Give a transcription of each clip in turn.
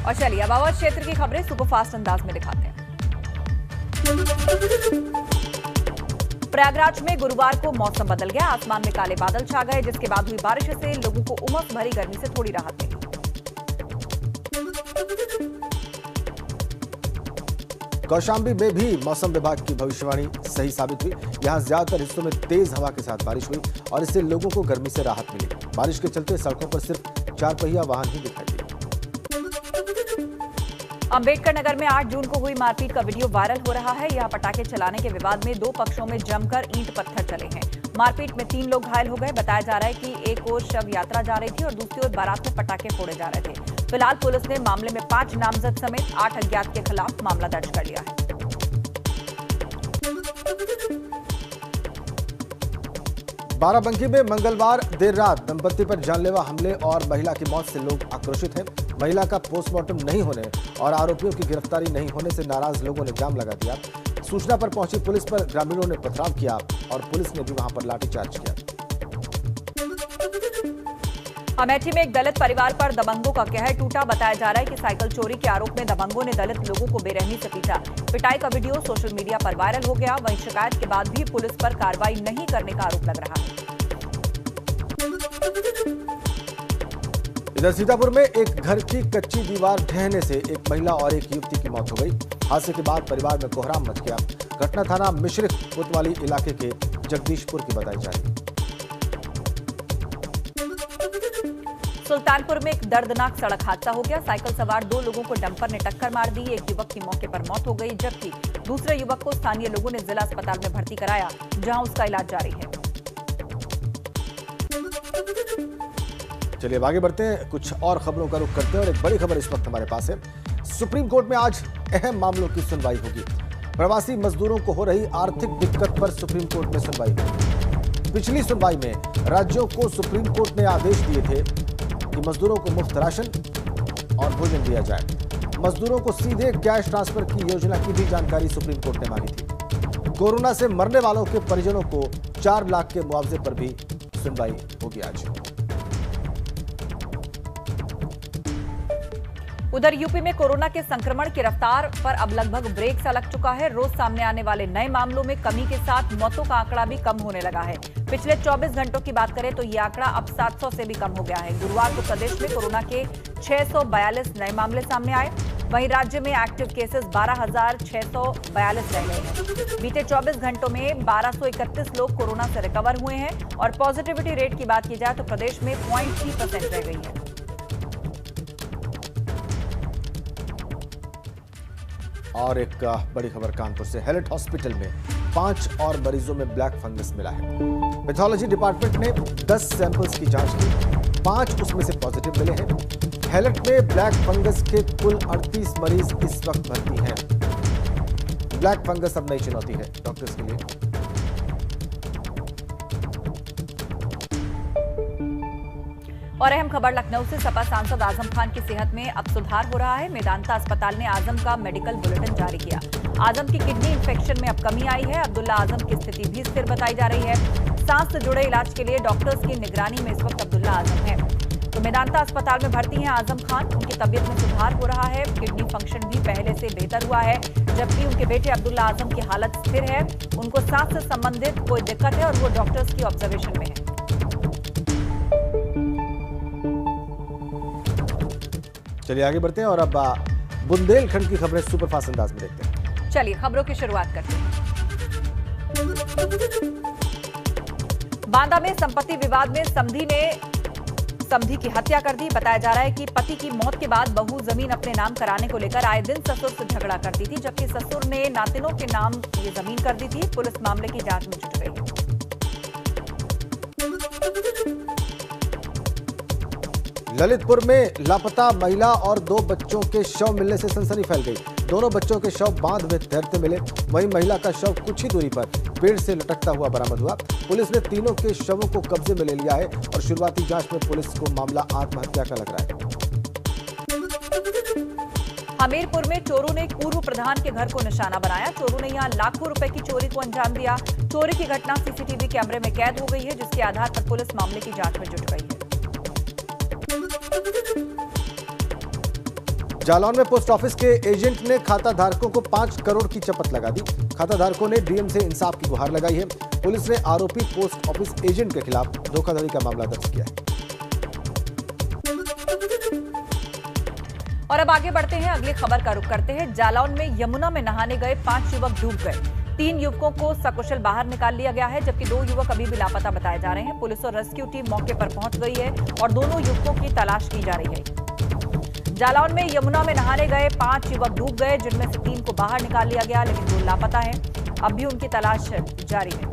और चलिए अब अवध क्षेत्र की खबरें सुपरफास्ट अंदाज में दिखाते हैं। प्रयागराज में गुरुवार को मौसम बदल गया, आसमान में काले बादल छा गए, जिसके बाद हुई बारिश से लोगों को उमस भरी गर्मी से थोड़ी राहत मिली। कौशांबी में भी मौसम विभाग की भविष्यवाणी सही साबित हुई। यहां ज्यादातर हिस्सों में तेज हवा के साथ बारिश हुई और इससे लोगों को गर्मी से राहत मिली। बारिश के चलते सड़कों पर सिर्फ 4 पहिया वाहन ही दिखाई दिए। अंबेडकर नगर में 8 जून को हुई मारपीट का वीडियो वायरल हो रहा है। यह पटाखे चलाने के विवाद में 2 पक्षों में जमकर ईंट पत्थर चले हैं। मारपीट में 3 लोग घायल हो गए। बताया जा रहा है कि एक ओर शव यात्रा जा रही थी और दूसरी ओर बारात में पटाखे फोड़े जा रहे थे। फिलहाल पुलिस ने मामले में 5 नामजद समेत 8 अज्ञात के खिलाफ मामला दर्ज कर लिया है। बाराबंकी में मंगलवार देर रात दंपति पर जानलेवा हमले और महिला की मौत से लोग आक्रोशित हैं। महिला का पोस्टमार्टम नहीं होने और आरोपियों की गिरफ्तारी नहीं होने से नाराज लोगों ने जाम लगा दिया। सूचना पर पहुंची पुलिस पर ग्रामीणों ने पथराव किया और पुलिस ने भी वहां पर लाठीचार्ज किया। अमेठी में एक दलित परिवार पर दबंगों का कहर टूटा। बताया जा रहा है कि साइकिल चोरी के आरोप में दबंगों ने दलित लोगों को बेरहमी से पीटा। पिटाई का वीडियो सोशल मीडिया पर वायरल हो गया। वहीं शिकायत के बाद भी पुलिस पर कार्रवाई नहीं करने का आरोप लग रहा है। इधर सीतापुर में एक घर की कच्ची दीवार ढहने से एक महिला और एक युवती की मौत हो गई। हादसे के बाद परिवार में कोहराम मच गया। घटना थाना मिश्रिख कोतवाली इलाके के जगदीशपुर की बताई जा रही है। सुल्तानपुर में एक दर्दनाक सड़क हादसा हो गया। साइकिल सवार 2 लोगों को डंपर ने टक्कर मार दी। एक युवक की मौके पर मौत हो गई, जबकि दूसरे युवक को स्थानीय लोगों ने जिला अस्पताल में भर्ती कराया, जहां उसका इलाज जारी है। चलिए आगे बढ़ते हैं, कुछ और खबरों का रुख करते हैं और एक बड़ी खबर इस वक्त हमारे पास है। सुप्रीम कोर्ट में आज अहम मामलों की सुनवाई होगी। प्रवासी मजदूरों को हो रही आर्थिक दिक्कत पर सुप्रीम कोर्ट में सुनवाई होगी। पिछली सुनवाई में राज्यों को सुप्रीम कोर्ट ने आदेश दिए थे कि मजदूरों को मुफ्त राशन और भोजन दिया जाए। मजदूरों को सीधे कैश ट्रांसफर की योजना की भी जानकारी सुप्रीम कोर्ट ने मांगी थी। कोरोना से मरने वालों के परिजनों को 4 लाख के मुआवजे पर भी सुनवाई होगी आज। उधर यूपी में कोरोना के संक्रमण की रफ्तार पर अब लगभग ब्रेक सा लग चुका है। रोज सामने आने वाले नए मामलों में कमी के साथ मौतों का आंकड़ा भी कम होने लगा है। पिछले 24 घंटों की बात करें तो ये आंकड़ा अब 700 से भी कम हो गया है। गुरुवार को प्रदेश में कोरोना के 642 नए मामले सामने आए। वहीं राज्य में एक्टिव केसेस 12,642 रह गए हैं। बीते 24 घंटों में 1231 लोग कोरोना से रिकवर हुए हैं और पॉजिटिविटी रेट की बात की जाए तो प्रदेश में 0.3% रह गई है। और एक बड़ी खबर कानपुर से। हैलट हॉस्पिटल में 5 और मरीजों में ब्लैक फंगस मिला है। पैथोलॉजी डिपार्टमेंट ने 10 सैंपल्स की जांच की, 5 उसमें से पॉजिटिव मिले हैं। हैलट में ब्लैक फंगस के कुल 38 मरीज इस वक्त भर्ती हैं। ब्लैक फंगस अब नई चुनौती है डॉक्टर्स के लिए। और अहम खबर लखनऊ से। सपा सांसद आजम खान की सेहत में अब सुधार हो रहा है। मेदांता अस्पताल ने आजम का मेडिकल बुलेटिन जारी किया। आजम की किडनी इंफेक्शन में अब कमी आई है। अब्दुल्ला आजम की स्थिति भी स्थिर बताई जा रही है। सांस से जुड़े इलाज के लिए डॉक्टर्स की निगरानी में इस वक्त अब्दुल्ला आजम है। तो मेदांता अस्पताल में भर्ती हैं आजम खान। उनकी तबीयत में सुधार हो रहा है। किडनी फंक्शन भी पहले से बेहतर हुआ है, जबकि उनके बेटे अब्दुल्ला आजम की हालत स्थिर है। उनको सांस से संबंधित कोई दिक्कत है और वो डॉक्टर्स की ऑब्जर्वेशन में है। चलिए आगे बढ़ते हैं और अब बुंदेलखंड की खबरें सुपरफास्ट अंदाज में देखते हैं। चलिए खबरों की शुरुआत करते हैं। बांदा में संपत्ति विवाद में समधी की हत्या कर दी। बताया जा रहा है कि पति की मौत के बाद बहू जमीन अपने नाम कराने को लेकर आए दिन ससुर से झगड़ा करती थी, जबकि ससुर ने नातिनों के नाम ये जमीन कर दी थी। पुलिस मामले की जांच में जुट गई है। ललितपुर में लापता महिला और 2 बच्चों के शव मिलने से सनसनी फैल गई। दोनों बच्चों के शव बांध में तैरते मिले। वहीं महिला का शव कुछ ही दूरी पर पेड़ से लटकता हुआ बरामद हुआ। पुलिस ने तीनों के शवों को कब्जे में ले लिया है और शुरुआती जांच में पुलिस को मामला आत्महत्या का लग रहा है। हमीरपुर में चोरों ने पूर्व प्रधान के घर को निशाना बनाया। चोरों ने यहां लाखों रुपए की चोरी को अंजाम दिया। चोरी की घटना सीसीटीवी कैमरे में कैद हो गई है, जिसके आधार पर पुलिस मामले की जांच में जुट गई है। जालौन में पोस्ट ऑफिस के एजेंट ने खाता धारकों को 5 करोड़ की चपत लगा दी। खाता धारकों ने डीएम से इंसाफ की गुहार लगाई है। पुलिस ने आरोपी पोस्ट ऑफिस एजेंट के खिलाफ धोखाधड़ी का मामला दर्ज किया है। और अब आगे बढ़ते हैं, अगली खबर का रुख करते हैं। जालौन में यमुना में नहाने गए 5 युवक डूब गए। 3 युवकों को सकुशल बाहर निकाल लिया गया है, जबकि 2 युवक अभी भी लापता बताए जा रहे हैं। पुलिस और रेस्क्यू टीम मौके पर पहुंच गई है और दोनों युवकों की तलाश की जा रही है। जालौन में यमुना में नहाने गए 5 युवक डूब गए, जिनमें से 3 को बाहर निकाल लिया गया, लेकिन 2 लापता हैं। अब भी उनकी तलाश जारी है।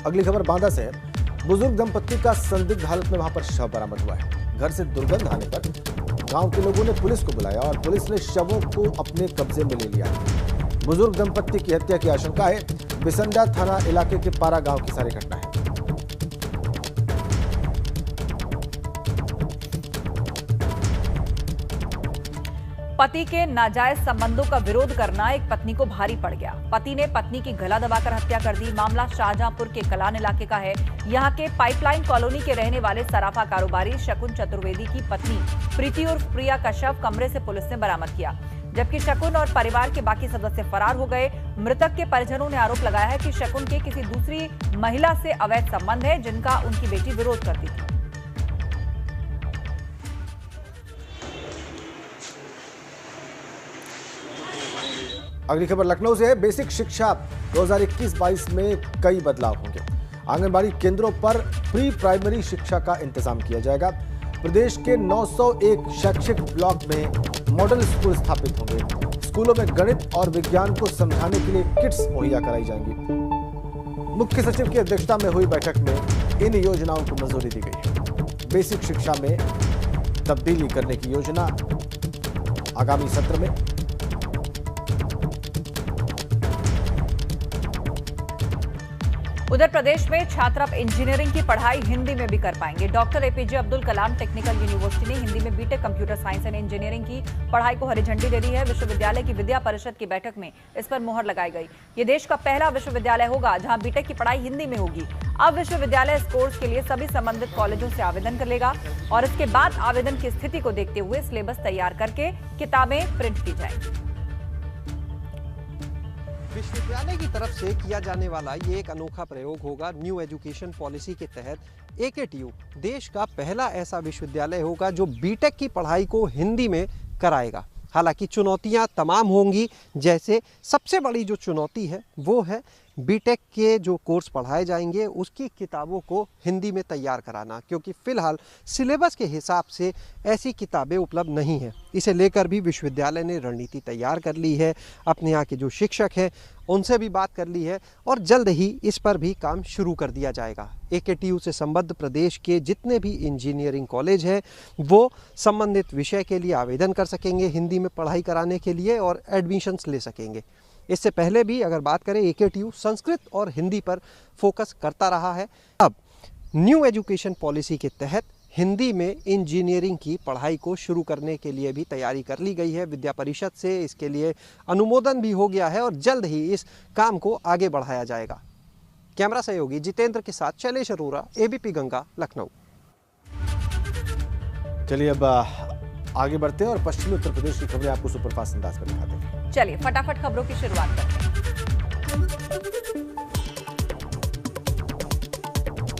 अगली खबर बांदा से है। बुजुर्ग दंपत्ति का संदिग्ध हालत में वहां पर शव बरामद हुआ है। घर से दुर्गंध आने पर गांव के लोगों ने पुलिस को बुलाया और पुलिस ने शवों को अपने कब्जे में ले लिया। बुजुर्ग दंपत्ति की हत्या की आशंका है। बिसंडा थाना इलाके के पारा गांव की सारी घटना है। पति के नाजायज संबंधों का विरोध करना एक पत्नी को भारी पड़ गया। पति ने पत्नी की गला दबाकर हत्या कर दी। मामला शाहजहांपुर के कलान इलाके का है। यहां के पाइपलाइन कॉलोनी के रहने वाले सराफा कारोबारी शकुन चतुर्वेदी की पत्नी प्रीति उर्फ प्रिया का शव कमरे से पुलिस ने बरामद किया, जबकि शकुन और परिवार के बाकी सदस्य फरार हो गए। मृतक के परिजनों ने आरोप लगाया है कि शकुन के किसी दूसरी महिला से अवैध संबंध है, जिनका उनकी बेटी विरोध करती थी। अगली खबर लखनऊ से है। बेसिक शिक्षा 2021-22 में कई बदलाव होंगे। आंगनबाड़ी केंद्रों पर प्री प्राइमरी शिक्षा का इंतजाम किया जाएगा। प्रदेश के 901 शैक्षिक ब्लॉक में मॉडल स्कूल स्थापित होंगे। स्कूलों में गणित और विज्ञान को समझाने के लिए किट्स मुहैया कराई जाएंगी। मुख्य सचिव की अध्यक्षता में हुई बैठक में इन योजनाओं को मंजूरी दी गई है। बेसिक शिक्षा में तब्दीली करने की योजना आगामी सत्र में। उधर प्रदेश में छात्र अब इंजीनियरिंग की पढ़ाई हिंदी में भी कर पाएंगे। Doctor APJ Abdul Kalam technical university ने हिंदी में B Tech computer science and engineering की पढ़ाई को हरी झंडी दे दी है। विश्वविद्यालय की विद्या परिषद की बैठक में इस पर मुहर लगाई गई। ये देश का पहला विश्वविद्यालय होगा जहां बीटेक की पढ़ाई हिंदी में होगी। अब विश्वविद्यालय इस कोर्स के लिए सभी संबंधित कॉलेजों से आवेदन कर लेगा और इसके बाद आवेदन की स्थिति को देखते हुए सिलेबस तैयार करके किताबें प्रिंट की जाएंगी। विश्वविद्यालय की तरफ से किया जाने वाला ये एक अनोखा प्रयोग होगा। न्यू एजुकेशन पॉलिसी के तहत एकेटीयू देश का पहला ऐसा विश्वविद्यालय होगा जो बीटेक की पढ़ाई को हिंदी में कराएगा। हालांकि चुनौतियां तमाम होंगी, जैसे सबसे बड़ी जो चुनौती है वो है बीटेक के जो कोर्स पढ़ाए जाएंगे उसकी किताबों को हिंदी में तैयार कराना, क्योंकि फ़िलहाल सिलेबस के हिसाब से ऐसी किताबें उपलब्ध नहीं हैं। इसे लेकर भी विश्वविद्यालय ने रणनीति तैयार कर ली है। अपने यहाँ के जो शिक्षक हैं उनसे भी बात कर ली है और जल्द ही इस पर भी काम शुरू कर दिया जाएगा। एकेटीयू से संबद्ध प्रदेश के जितने भी इंजीनियरिंग कॉलेज हैं वो संबंधित विषय के लिए आवेदन कर सकेंगे हिंदी में पढ़ाई कराने के लिए और एडमिशन्स ले सकेंगे। इससे पहले भी अगर बात करें एकेटीयू संस्कृत और हिंदी पर फोकस करता रहा है। अब न्यू एजुकेशन पॉलिसी के तहत हिंदी में इंजीनियरिंग की पढ़ाई को शुरू करने के लिए भी तैयारी कर ली गई है विद्या परिषद से। इसके लिए अनुमोदन भी हो गया है और जल्द ही इस काम को आगे बढ़ाया जाएगा। कैमरा सहयोगी जितेंद्र के साथ शैलेश अरोरा, एबीपी गंगा, लखनऊ। चलिए अब आगे बढ़ते हैं और पश्चिमी उत्तर प्रदेश की खबरें आपको सुपरफास्ट अंदाज में दिखाते हैं। चलिए फटाफट खबरों की शुरुआत करते हैं।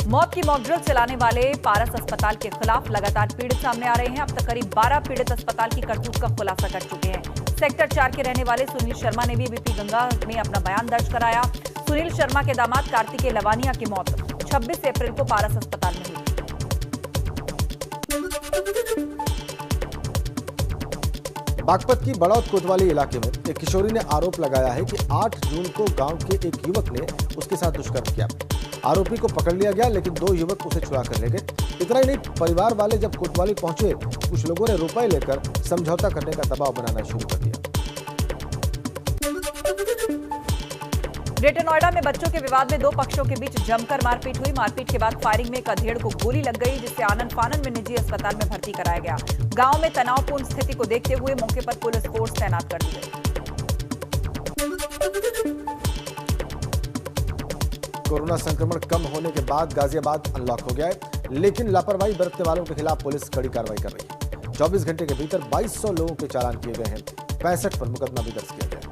मौत की मॉकड्रिल चलाने वाले पारस अस्पताल के खिलाफ लगातार पीड़ित सामने आ रहे हैं। अब तक करीब 12 पीड़ित अस्पताल की करतूत का खुलासा कर चुके हैं। सेक्टर 4 के रहने वाले सुनील शर्मा ने भी एबीपी गंगा में अपना बयान दर्ज कराया। सुनील शर्मा के दामाद कार्तिकेय लवानिया की मौत 26 अप्रैल को पारस अस्पताल में हुई। बागपत की बड़ौद कोतवाली इलाके में एक किशोरी ने आरोप लगाया है कि 8 जून को गांव के एक युवक ने उसके साथ दुष्कर्म किया। आरोपी को पकड़ लिया गया, लेकिन 2 युवक उसे छुड़ा कर ले गए। इतना ही नहीं, परिवार वाले जब कोतवाली पहुंचे, कुछ लोगों ने रुपए लेकर समझौता करने का दबाव बनाना शुरू कर दिया। ग्रेटर नोएडा में बच्चों के विवाद में 2 पक्षों के बीच जमकर मारपीट हुई। मारपीट के बाद फायरिंग में एक अधेड़ को गोली लग गई, जिससे आनंद फानन में निजी अस्पताल में भर्ती कराया गया। गांव में तनावपूर्ण स्थिति को देखते हुए मौके पर पुलिस फोर्स तैनात कर दी गई। कोरोना संक्रमण कम होने के बाद गाजियाबाद अनलॉक हो गया है, लेकिन लापरवाही बरतने वालों के खिलाफ पुलिस कड़ी कार्रवाई कर रही है। 24 घंटे के भीतर 2200 लोगों के चालान किए गए हैं, 65 पर मुकदमा भी दर्ज किया गया है।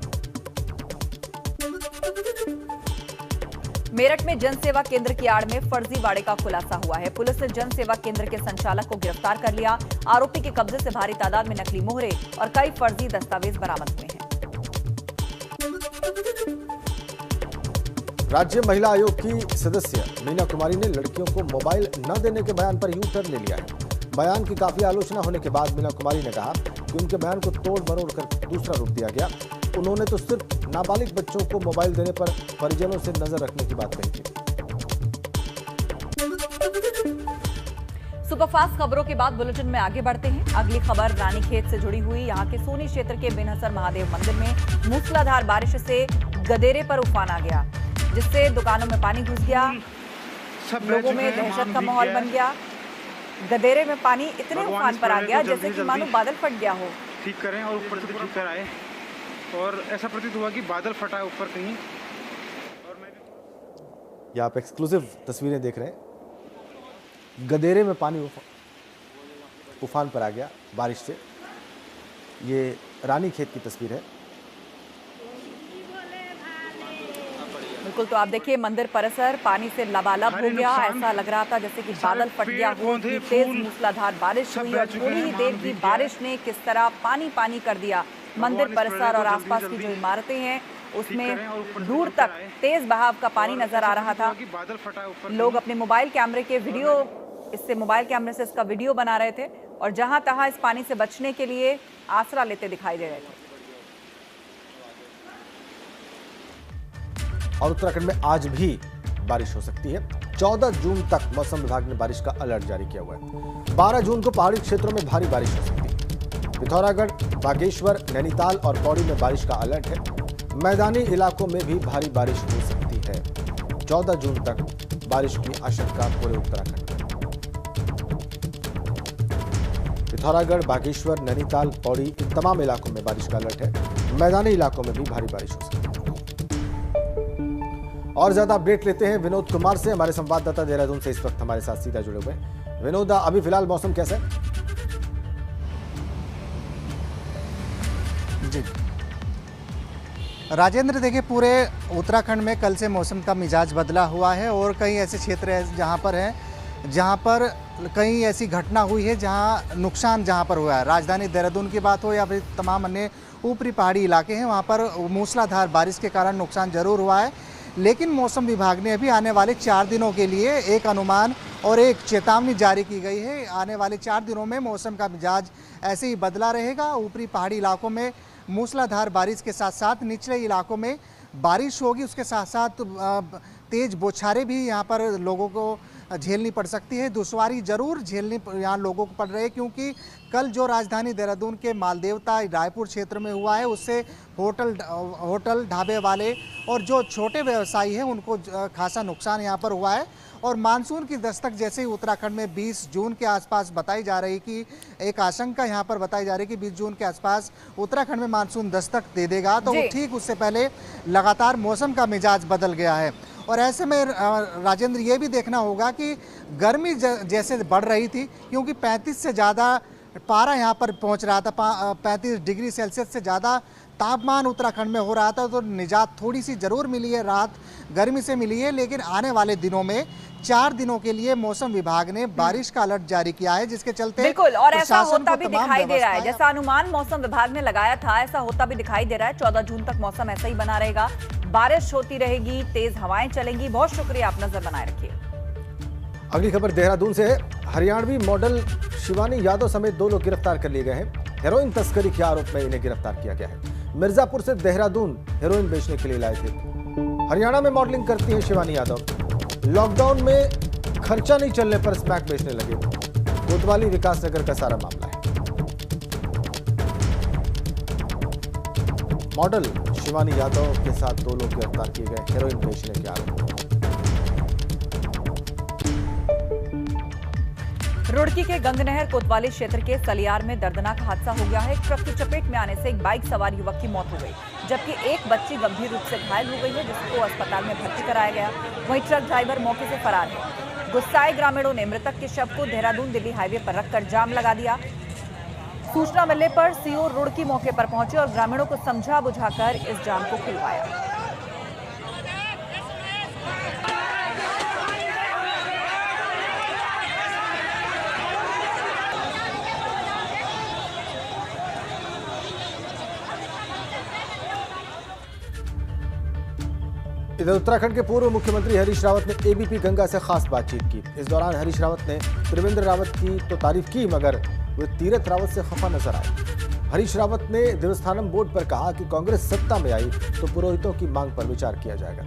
मेरठ में जन सेवा केंद्र की आड़ में फर्जीवाड़े का खुलासा हुआ है। पुलिस ने जन सेवा केंद्र के संचालक को गिरफ्तार कर लिया। आरोपी के कब्जे से भारी तादाद में नकली मोहरे और कई फर्जी दस्तावेज बरामद हुए हैं। राज्य महिला आयोग की सदस्य मीना कुमारी ने लड़कियों को मोबाइल न देने के बयान पर यू टर्न ले लिया है। बयान की काफी आलोचना होने के बाद मीना कुमारी ने कहा कि उनके बयान को तोड़ मरोड़ कर दूसरा रूप दिया गया। उन्होंने तो सिर्फ नाबालिग बच्चों को मोबाइल देने पर परिजनों से नजर रखने की बात कही थी। सुपरफास्ट खबरों के बाद बुलेटिन में आगे बढ़ते हैं। अगली खबर रानीखेत से जुड़ी हुई। यहां के सोनी क्षेत्र के बेनहसर महादेव मंदिर में मूसलाधार बारिश से गदेरे पर उफान आ गया, जिससे दुकानों में पानी घुस गया, लोगों में दहशत का माहौल बन गया। गदेरे में पानी इतने उफान पर आ गया जैसे कि मानो बादल फट गया हो। ठीक करें और ऊपर से ठीक कर आए, और ऐसा प्रतीत हुआ कि बादल फटा है ऊपर कहीं। और मैं ये आप एक्सक्लूसिव तस्वीरें देख रहे हैं। गदेरे में पानी उफान पर आ गया बारिश से। ये रानीखेत की तस्वीर है। बिल्कुल, तो आप देखिए मंदिर परिसर पानी से लबालब हो गया। ऐसा लग रहा था जैसे कि बादल फट गया हो। तेज मूसलाधार बारिश हुई और थोड़ी ही देर की बारिश ने किस तरह पानी पानी कर दिया मंदिर परिसर और आसपास की जो इमारतें हैं उसमें दूर तक तेज बहाव का पानी नजर आ रहा था। लोग अपने मोबाइल कैमरे से इसका वीडियो बना रहे थे और जहां तहां इस पानी से बचने के लिए आसरा लेते दिखाई दे रहे थे। और उत्तराखंड में आज भी बारिश हो सकती है। 14 जून तक मौसम विभाग ने बारिश का अलर्ट जारी किया हुआ है। 12 जून को पहाड़ी क्षेत्रों में भारी बारिश हो सकती है। पिथौरागढ़, बागेश्वर, नैनीताल और पौड़ी में बारिश का अलर्ट है। मैदानी इलाकों में भी भारी बारिश हो सकती है। 14 जून तक बारिश की आशंका पूरे उत्तराखंड में। पिथौरागढ़, बागेश्वर, नैनीताल, पौड़ी इन तमाम इलाकों में बारिश का अलर्ट है। मैदानी इलाकों में भी भारी बारिश हो सकती है। और ज्यादा अपडेट लेते हैं विनोद कुमार से, हमारे संवाददाता देहरादून से इस वक्त हमारे साथ सीधा जुड़े हुए हैं। विनोद, अभी फिलहाल मौसम कैसा है? जी राजेंद्र, देखिए पूरे उत्तराखंड में कल से मौसम का मिजाज बदला हुआ है और कई ऐसे क्षेत्र हैं जहां पर कई ऐसी घटना हुई है जहां नुकसान जहां पर हुआ है। राजधानी देहरादून की बात हो या फिर तमाम अन्य ऊपरी पहाड़ी इलाके हैं, वहां पर मूसलाधार बारिश के कारण नुकसान जरूर हुआ है। लेकिन मौसम विभाग ने अभी आने वाले 4 दिनों के लिए एक अनुमान और एक चेतावनी जारी की गई है। आने वाले 4 दिनों में मौसम का मिजाज ऐसे ही बदला रहेगा। ऊपरी पहाड़ी इलाकों में मूसलाधार बारिश के साथ साथ निचले इलाकों में बारिश होगी। उसके साथ साथ तेज बौछारें भी यहाँ पर लोगों को झेलनी पड़ सकती है। दुश्वारी जरूर झेलनी यहाँ लोगों को पड़ रही है, क्योंकि कल जो राजधानी देहरादून के मालदेवता रायपुर क्षेत्र में हुआ है उससे होटल ढाबे वाले और जो छोटे व्यवसायी हैं उनको खासा नुकसान यहाँ पर हुआ है। और मानसून की दस्तक जैसे ही उत्तराखंड में 20 जून के आसपास बताई जा रही कि एक आशंका यहाँ पर बताई जा रही कि 20 जून के आसपास उत्तराखंड में मानसून दस्तक दे देगा, तो ठीक उससे पहले लगातार मौसम का मिजाज बदल गया है। और ऐसे में राजेंद्र ये भी देखना होगा कि गर्मी जैसे बढ़ रही थी, क्योंकि 35 से ज़्यादा पारा यहाँ पर पहुँच रहा था, 35 डिग्री सेल्सियस से ज़्यादा तापमान उत्तराखंड में हो रहा था, तो निजात थोड़ी सी ज़रूर मिली है, राहत गर्मी से मिली है। लेकिन आने वाले दिनों में 4 दिनों के लिए मौसम विभाग ने बारिश का अलर्ट जारी किया है, जिसके चलते बिल्कुल और ऐसा होता भी दिखाई दे रहा है जैसा अनुमान मौसम विभाग ने लगाया था, ऐसा होता भी दिखाई दे रहा है। 14 जून तक मौसम ऐसा ही बना रहेगा, बारिश होती रहेगी, तेज हवाएं चलेंगी। बहुत शुक्रिया, आप नजर बनाए रखिए। अगली खबर देहरादून से है। हरियाणवी मॉडल शिवानी यादव समेत 2 लोग गिरफ्तार कर लिए गए हैं। हेरोइन तस्करी के आरोप में इन्हें गिरफ्तार किया गया है। मिर्जापुर से देहरादून हेरोइन बेचने के लिए लाए थे। हरियाणा में मॉडलिंग करती हैं शिवानी यादव। लॉकडाउन में खर्चा नहीं चलने पर स्मैक बेचने लगे। कोतवाली विकासनगर का सारा मामला है। मॉडल शिवानी यादव के साथ 2 लोग गिरफ्तार किए गए हेरोइन बेचने के आरोप में। रुड़की के गंगनहर कोतवाली क्षेत्र के सलियार में दर्दनाक हादसा हो गया है। एक ट्रक की चपेट में आने से एक बाइक सवार युवक की मौत हो गई, जबकि एक बच्ची गंभीर रूप से घायल हो गई है, जिसको अस्पताल में भर्ती कराया गया। वहीं ट्रक ड्राइवर मौके से फरार है। गुस्साए ग्रामीणों ने मृतक के शव को देहरादून दिल्ली हाईवे पर रखकर जाम लगा दिया। सूचना मिलने पर सीओ रुड़की मौके पर पहुंचे और ग्रामीणों को समझा बुझाकर इस जाम को खुलवाया। इधर उत्तराखंड के पूर्व मुख्यमंत्री हरीश रावत ने एबीपी गंगा से खास बातचीत की। इस दौरान हरीश रावत ने त्रिवेंद्र रावत की तो तारीफ की, मगर वे तीरथ रावत से खफा नजर आए। हरीश रावत ने देवस्थानम बोर्ड पर कहा कि कांग्रेस सत्ता में आई तो पुरोहितों की मांग पर विचार किया जाएगा।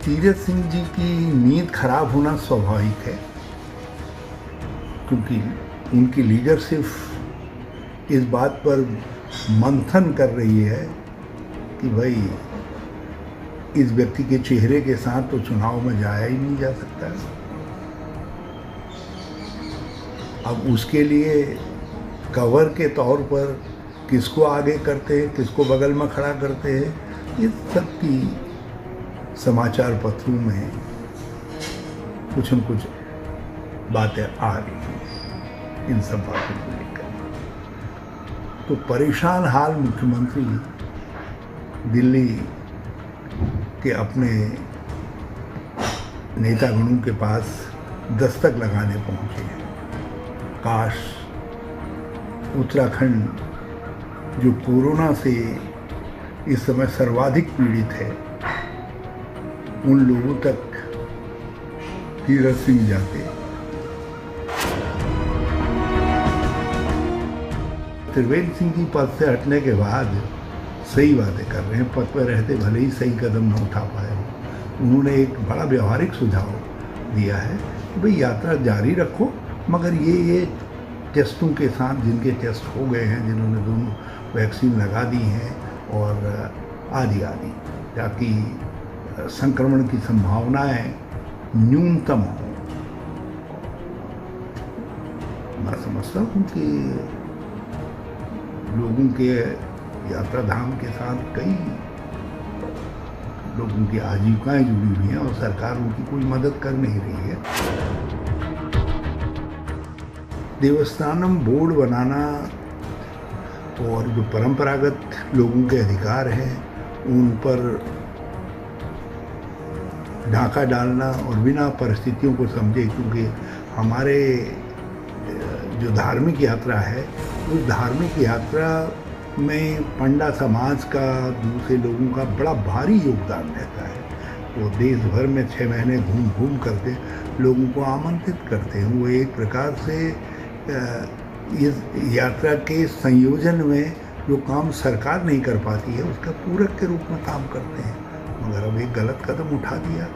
तीरथ सिंह जी की नींद खराब होना स्वाभाविक है, क्योंकि उनकी लीडरशिप इस बात पर मंथन कर रही है कि भाई इस व्यक्ति के चेहरे के साथ तो चुनाव में जाया ही नहीं जा सकता। अब उसके लिए कवर के तौर पर किसको आगे करते हैं, किसको बगल में खड़ा करते हैं, ये सब की समाचार पत्रों में कुछ न कुछ बातें आ रही हैं। इन सब बातों को लेकर तो परेशान हाल मुख्यमंत्री दिल्ली के अपने नेतागणों के पास दस्तक लगाने पहुंचे हैं। काश उत्तराखंड जो कोरोना से इस समय सर्वाधिक पीड़ित है, उन लोगों तक तीरथ सिंह जाते। त्रिवेंद्र सिंह जी पद से हटने के बाद सही बातें कर रहे हैं। पद पर रहते भले ही सही कदम न उठा पाए। उन्होंने एक बड़ा व्यवहारिक सुझाव दिया है कि भाई यात्रा जारी रखो, मगर ये टेस्टों के साथ जिनके टेस्ट हो गए हैं, जिन्होंने दोनों वैक्सीन लगा दी हैं और आदि आदि, ताकि संक्रमण की संभावनाएं न्यूनतम हो। मैं समझता हूँ कि लोगों के यात्रा धाम के साथ कई लोगों की आजीविकाएं जुड़ी हुई हैं और सरकार उनकी कोई मदद कर नहीं रही है। देवस्थानम बोर्ड बनाना और जो परंपरागत लोगों के अधिकार हैं उन पर ढाका डालना और बिना परिस्थितियों को समझे, क्योंकि हमारे जो धार्मिक यात्रा है उस धार्मिक यात्रा में पंडा समाज का, दूसरे लोगों का बड़ा भारी योगदान रहता है। वो देश भर में 6 महीने घूम घूम करके लोगों को आमंत्रित करते हैं। वो एक प्रकार से इस यात्रा के संयोजन में जो काम सरकार नहीं कर पाती है उसका पूरक के रूप में काम करते हैं, मगर अब एक गलत कदम उठा दिया।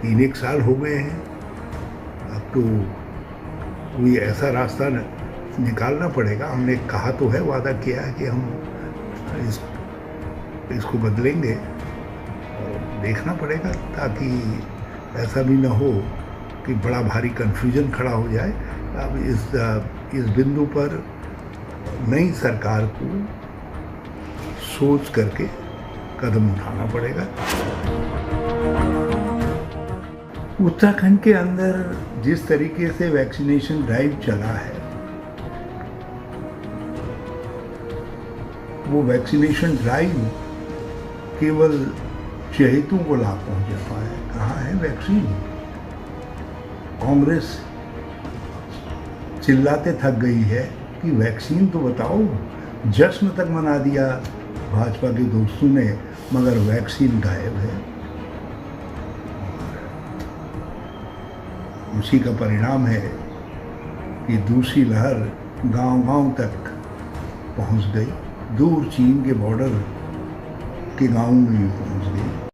3 साल हो गए हैं, अब तो कोई ऐसा रास्ता निकालना पड़ेगा। हमने कहा तो है, वादा किया है कि हम इसको बदलेंगे और देखना पड़ेगा, ताकि ऐसा भी ना हो कि बड़ा भारी कन्फ्यूजन खड़ा हो जाए। अब इस बिंदु पर नई सरकार को सोच करके कदम उठाना पड़ेगा। उत्तराखंड के अंदर जिस तरीके से वैक्सीनेशन ड्राइव चला है, वो वैक्सीनेशन ड्राइव केवल चहेतों को लाभ पहुंचा पाया। कहाँ है वैक्सीन? कांग्रेस चिल्लाते थक गई है कि वैक्सीन तो बताओ। जश्न तक मना दिया भाजपा के दोस्तों ने, मगर वैक्सीन गायब है। उसी का परिणाम है कि दूसरी लहर गांव-गांव तक पहुंच गई, दूर चीन के बॉर्डर के गांवों में भी पहुंच गई।